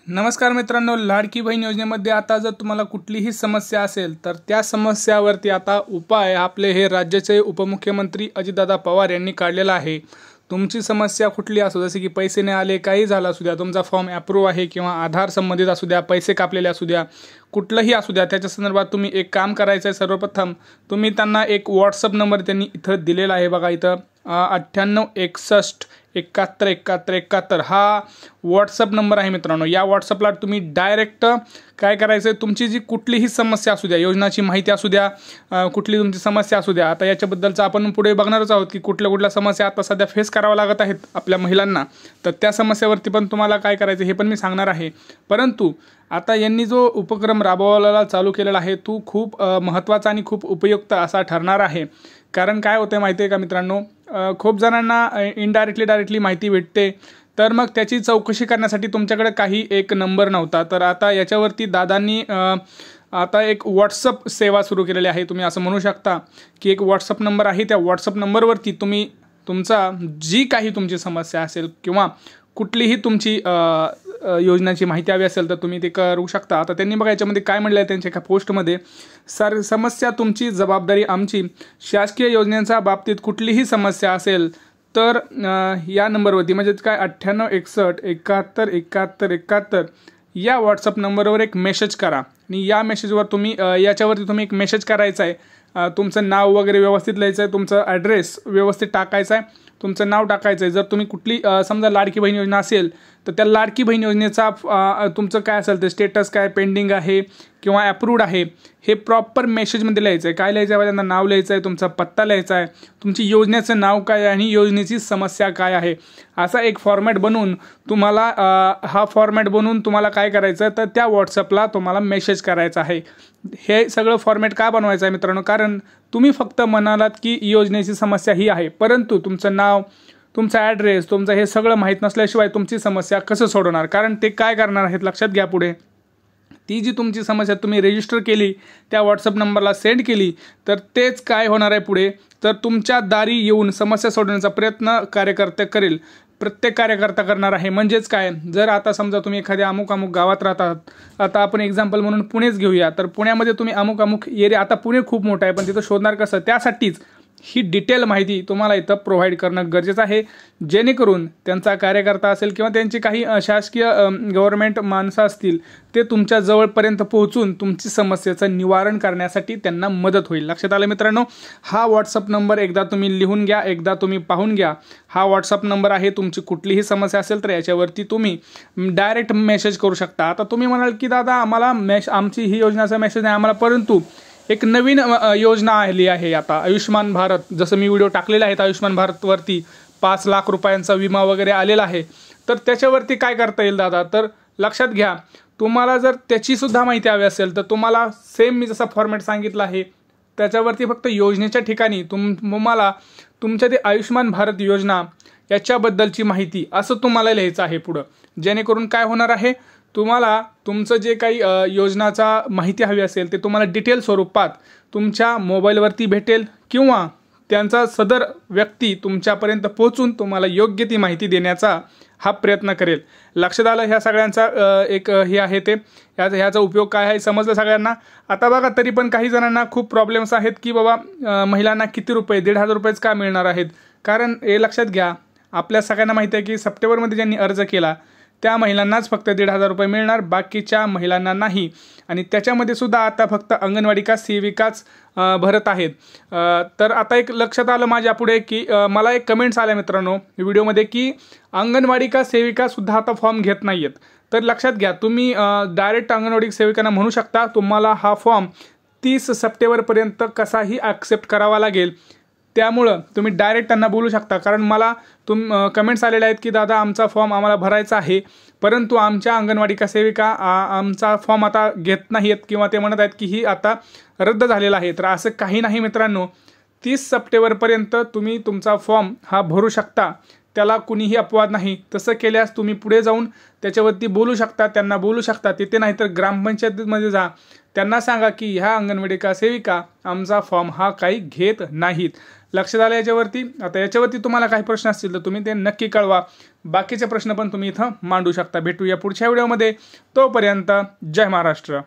नमस्कार मित्रांनो, लाडकी बहीण योजनेमध्ये आता जर तुम्हाला कुठलीही समस्या असेल तर त्या समस्यावरती आता उपाय आपले हे राज्याचे उपमुख्यमंत्री अजितदादा पवार यांनी काढलेला आहे। तुमची समस्या कुठली असो, जसे की पैसे नाही आले, काही झालं असू द्या, तुमचा फॉर्म अप्रूव्ह आहे किंवा आधार संबंधित असू द्या, पैसे कापलेले असू द्या, कुठलंही असू द्या, त्याच्या संदर्भात तुम्ही एक काम करायचं आहे। सर्वप्रथम तुम्ही त्यांना एक व्हॉट्सअप नंबर त्यांनी इथं दिलेला आहे बघा, इथं 9861717171 हा व्हॉट्सअप नंबर आहे मित्रांनो। या व्हॉट्सअपला तुम्ही डायरेक्ट काय करायचं आहे, तुमची जी कुठलीही समस्या असू द्या, योजनाची माहिती असू द्या, कुठली तुमची समस्या असू द्या, आता याच्याबद्दलचं आपण पुढे बघणारच आहोत की कुठल्या समस्या आता सध्या फेस करावं लागत आहेत आपल्या महिलांना, तर त्या समस्येवरती पण तुम्हाला काय करायचं हे पण मी सांगणार आहे। परंतु आता यांनी जो उपक्रम राबवायला चालू केलेला आहे तो खूप महत्त्वाचा आणि खूप उपयुक्त असा ठरणार आहे। कारण काय होतं माहिती आहे का मित्रांनो, खूप जणांना इनडायरेक्टली डायरेक्टली माहिती भेटते, तर मग त्याची चौकशी करण्यासाठी तुमच्याकडे काही एक नंबर नव्हता, तर आता याच्यावरती दादांनी आता एक व्हॉट्सअप सेवा सुरू केलेली आहे। तुम्ही असं म्हणू शकता की एक व्हॉट्सअप नंबर आहे, त्या व्हॉट्सअप नंबरवरती तुम्ही तुमचा जी काही तुमची समस्या असेल किंवा कुठलीही तुमची योजनाची माहिती हवी असेल तर तुम्ही ते करू शकता। आता त्यांनी बघा याच्यामध्ये काय म्हटलं आहे त्यांच्या एका पोस्टमध्ये, समस्या तुमची जबाबदारी आमची, शासकीय योजनेच्या बाबतीत कुठलीही समस्या असेल तर या नंबरवरती म्हणजे काय 9861717171 या व्हॉट्सअप नंबरवर एक मेसेज करा आणि या मेसेजवर तुम्ही याच्यावरती तुम्ही एक मेसेज करायचा आहे, तुमचं नाव वगैरे व्यवस्थित लिहायचं आहे, तुमचं ॲड्रेस व्यवस्थित टाकायचं आहे, तुमचं नाव टाकायचं आहे। जर तुम्ही कुठली समजा लाडकी बहीण योजना असेल तर त्या लाडकी बहीण योजनेचा तुमचं काय असेल ते स्टेटस काय पेंडिंग आहे किंवा अप्रूव्ड आहे हे प्रॉपर मेसेजमध्ये लिहायचं आहे। काय लिहायचं आहे, त्यांना नाव लिहायचं आहे, तुमचा पत्ता लिहायचा आहे, तुमची योजनेचं नाव काय आहे आणि योजनेची समस्या काय आहे, असा एक फॉर्मॅट बनवून तुम्हाला हा फॉर्मॅट बनवून तुम्हाला काय करायचं तर त्या व्हॉट्सअपला तुम्हाला मेसेज करायचा आहे। हे सगळं फॉर्मॅट का बनवायचं आहे मित्रांनो, कारण तुम्ही फक्त म्हणालात की योजनेची समस्या ही आहे, परंतु तुमचं नाव, तुमचा ॲड्रेस, तुमचं हे सगळं माहीत नसल्याशिवाय तुमची समस्या कसं सोडवणार। कारण ते काय करणार आहेत लक्षात घ्या, पुढे ती जी तुमची समस्या तुम्ही रजिस्टर केली त्या व्हॉट्सअप नंबरला सेंड केली तर तेच काय होणार आहे पुढे, तर तुमच्या दारी येऊन समस्या सोडवण्याचा प्रयत्न कार्यकर्ते करेल, प्रत्येक कार्यकर्ता करणार आहे। म्हणजेच काय, जर आता समजा तुम्ही एखाद्या अमुक गावात राहतात, आता आपण एक्झाम्पल म्हणून पुणेच घेऊया, तर पुण्यामध्ये तुम्ही अमुक एरिया, आता पुणे खूप मोठं आहे पण तिथं शोधणार कसं, त्यासाठीच ही डिटेल माहिती तुम्हाला इथं प्रोव्हाइड करणं गरजेचं आहे, जेणेकरून त्यांचा कार्यकर्ता असेल किंवा त्यांची काही शासकीय गव्हर्नमेंट माणसं असतील ते तुमच्या जवळपर्यंत पोहोचून तुमची समस्येचं निवारण करण्यासाठी त्यांना मदत होईल। लक्षात आलं मित्रांनो, हा व्हॉट्सअप नंबर एकदा तुम्ही लिहून घ्या, एकदा तुम्ही पाहून घ्या। हा व्हॉट्सअप नंबर आहे, तुमची कुठलीही समस्या असेल तर याच्यावरती तुम्ही डायरेक्ट मेसेज करू शकता। आता तुम्ही म्हणाल की दादा आम्हाला आमची ही योजनाचा मेसेज नाही आम्हाला, परंतु एक नवीन योजना आली आहे आता आयुष्मान भारत, जसं मी व्हिडिओ टाकलेला आहे आयुष्मान भारतवरती 5 लाख रुपयांचा विमा वगैरे आलेला आहे, तर त्याच्यावरती काय करता येईल दादा, तर लक्षात घ्या तुम्हाला जर त्याचीसुद्धा माहिती हवी असेल तर तुम्हाला सेम मी जसा फॉर्मॅट सांगितला आहे त्याच्यावरती फक्त योजनेच्या ठिकाणी तुम्हाला तुमच्या ते आयुष्मान भारत योजना याच्याबद्दलची माहिती असं तुम्हाला लिहायचं आहे पुढं, जेणेकरून काय होणार आहे, तुम्हाला तुमचं जे काही योजनाचा माहिती हवी असेल ते तुम्हाला डिटेल स्वरूपात तुमच्या मोबाईलवरती भेटेल किंवा त्यांचा सदर व्यक्ती तुमच्यापर्यंत पोहोचून तुम्हाला योग्य ती माहिती देण्याचा हा प्रयत्न करेल। लक्षात आलं, ह्या सगळ्यांचा एक हे आहे ते ह्याचा उपयोग काय आहे समजलं सगळ्यांना। आता बघा तरी पण काही जणांना खूप प्रॉब्लेम्स आहेत की बाबा महिलांना किती रुपये, 1,500 रुपयेच का मिळणार आहेत, कारण हे लक्षात घ्या आपल्या सगळ्यांना माहिती आहे की सप्टेंबरमध्ये ज्यांनी अर्ज केला त्या महिलांनाच फक्त 1,500 रुपये मिळणार, बाकीच्या महिलांना नाही। आणि त्याच्यामध्ये सुद्धा आता फक्त अंगणवाडी का सेविकाच भरत आहेत। तर आता एक लक्षात आलं माझ्या पुढे की मला एक कमेंट्स आल्या मित्रांनो व्हिडिओमध्ये की अंगणवाडी का सेविकासुद्धा आता फॉर्म घेत नाही आहेत, तर लक्षात घ्या तुम्ही डायरेक्ट अंगणवाडी सेविकांना म्हणू शकता तुम्हाला हा फॉर्म 30 सप्टेंबरपर्यंत कसाही ॲक्सेप्ट करावा लागेल, त्यामुळं तुम्ही डायरेक्ट त्यांना बोलू शकता। कारण मला कमेंट्स आलेले आहेत की दादा आमचा फॉर्म आम्हाला भरायचा आहे, परंतु आमच्या अंगणवाडी का सेविका आमचा फॉर्म आता घेत नाहीत किंवा ते म्हणत आहेत की ही आता रद्द झालेला आहे। तर असं काही नाही मित्रांनो, 30 सप्टेंबरपर्यंत तुम्ही तुमचा फॉर्म हा भरू शकता, त्याला कुणीही अपवाद नाही. तसं केल्यास तुम्ही पुढे जाऊन त्याच्यावरती बोलू शकता, त्यांना बोलू शकता. तिथे नाही तर ग्रामपंचायतीमध्ये जा, त्यांना सांगा की ह्या अंगणवाडी सेविका आमचा फॉर्म हा काही घेत नाहीत. लक्षात आलं याच्यावरती? आता याच्यावरती तुम्हाला काही प्रश्न असतील तर तुम्ही ते नक्की कळवा. बाकीचे प्रश्न पण तुम्ही इथं मांडू शकता. भेटूया पुढच्या व्हिडिओमध्ये. तोपर्यंत जय महाराष्ट्र.